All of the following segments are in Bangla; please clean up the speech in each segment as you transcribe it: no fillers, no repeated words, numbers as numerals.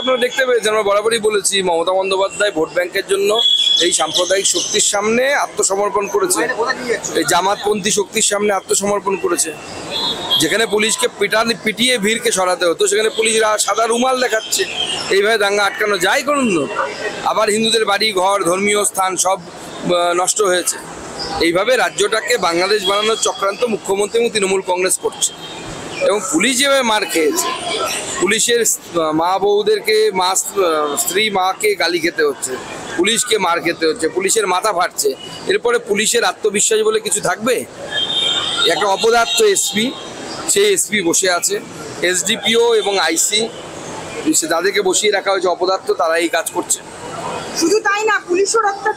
আপনারা দেখতে পেয়েছেন, আমরা বরাবরই বলেছি মমতা বন্দ্যোপাধ্যায় ভোট ব্যাংকের জন্য এই সাম্প্রদায়িক শক্তির সামনে আত্মসমর্পণ করেছে, এই জামাতপন্থী শক্তির সামনে আত্মসমর্পণ করেছে। যেখানে পুলিশকে পিটিয়ে ভিড়কে সরাতে হতো, সেখানে পুলিশরা সাদা রুমাল দেখাচ্ছে। এইভাবে দাঙ্গা আটকানো যায় করুন। আবার হিন্দুদের বাড়ি ঘর ধর্মীয় স্থান সব নষ্ট হয়েছে। এইভাবে রাজ্যটাকে বাংলাদেশ বানানোর চক্রান্ত মুখ্যমন্ত্রী এবং তৃণমূল কংগ্রেস করছে। এবং পুলিশ যেভাবে মার খেয়েছে, পুলিশের মা বউদেরকে স্ত্রী মাকে গালি খেতে হচ্ছে, পুলিশকে মার খেতে হচ্ছে, পুলিশের মাথা ফাটছে। এরপরে পুলিশের আত্মবিশ্বাস বলে কিছু থাকবে? একটা অপদার্থ এসপি, সেই এসপি বসে আছে, এসডিপিও এবং আইসি যাদেরকে বসিয়ে রাখা হয়েছে অপদার্থ, তারা এই কাজ করছে। শুধু তাই না,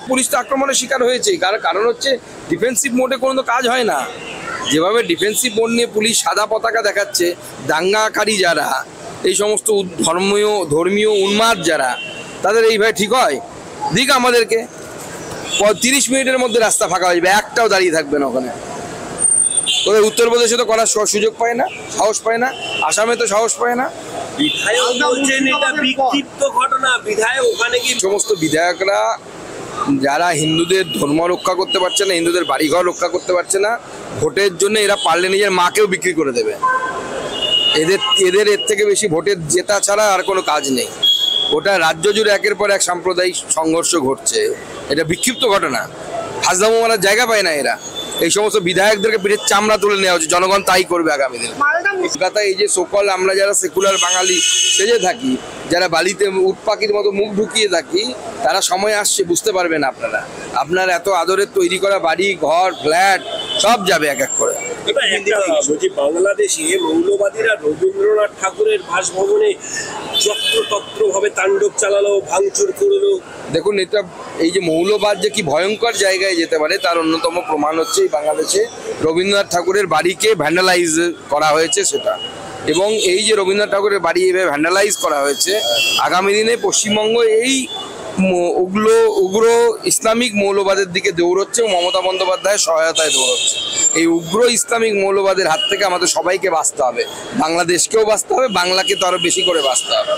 পুলিশ তো আক্রমণের শিকার হয়েছে। কারণ হচ্ছে ডিফেন্সিভ মোডে কোনো কাজ হয় না। যেভাবে ডিফেন্সিভ মোড নিয়ে পুলিশ সাদা পতাকা দেখাচ্ছে, দাঙ্গাকারী যারা, এই সমস্ত ধর্মীয় উন্মাদ যারা, তাদের এইভাবে ঠিক হয়? দিক আমাদেরকে 30 মিনিটের মধ্যে রাস্তা ফাঁকা হয়ে যাবে, একটাও দাঁড়িয়ে থাকবে না ওখানে। ওদের উত্তরপ্রদেশে তো করার সুযোগ পায় না, সাহস পায় না, আসামে তো সাহস পায় না। সমস্ত বিধায়করা যারা হিন্দুদের ধর্ম রক্ষা করতে পারছে না, হিন্দুদের বাড়িঘর রক্ষা করতে পারছে না, ভোটের জন্য এরা পারলে নিজের মাকেও বিক্রি করে দেবে। এর থেকে বেশি ভোটের জেতা ছাড়া আর কোনো কাজ নেই। ওটা রাজ্য জুড়ে একের পর এক সাম্প্রদায়িক সংঘর্ষ ঘটছে। এটা বিক্ষিপ্ত ঘটনা, হাজদামো মারার জায়গা পায় না এরা। এই সমস্ত বিধায়কদেরকে পিঠের চামড়া তুলে নেওয়া হচ্ছে, জনগণ তাই করবে আগামী দিনে। কলকাতায় এই যে সকল আমরা যারা সেকুলার বাঙালি সেজে থাকি, যারা বালিতে উট পাখির মতো মুখ ঢুকিয়ে থাকি, তারা সময় আসছে বুঝতে পারবেন। আপনার এত আদরের তৈরি করা বাড়ি ঘর ফ্ল্যাট সব যাবে এক এক করে। বাংলাদেশে মৌলবাদীরা রবীন্দ্রনাথ ঠাকুরের বাসভবনে যত্রতত্র ভাবে তাণ্ডব চালালো, ভাঙচুর করলো। দেখুন, এই যে মৌলবাদ যে কি ভয়ঙ্কর জায়গায় যেতে পারে তার অন্যতম প্রমাণ হচ্ছে এই বাংলাদেশে রবীন্দ্রনাথ ঠাকুরের বাড়িকে ভ্যান্ডালাইজ করা হয়েছে সেটা। এবং এই যে রবীন্দ্রনাথ ঠাকুরের বাড়ি এভাবে ভ্যান্ডালাইজ করা হয়েছে, আগামী দিনে পশ্চিমবঙ্গ এই উগ্র ইসলামিক মৌলবাদের দিকে দৌড়চ্ছে এবং মমতা বন্দ্যোপাধ্যায়ের সহায়তায় দৌড়চ্ছে। এই উগ্র ইসলামিক মৌলবাদের হাত থেকে আমাদের সবাইকে বাঁচতে হবে, বাংলাদেশকেও বাঁচতে হবে, বাংলাকে তো আরো বেশি করে বাঁচতে হবে।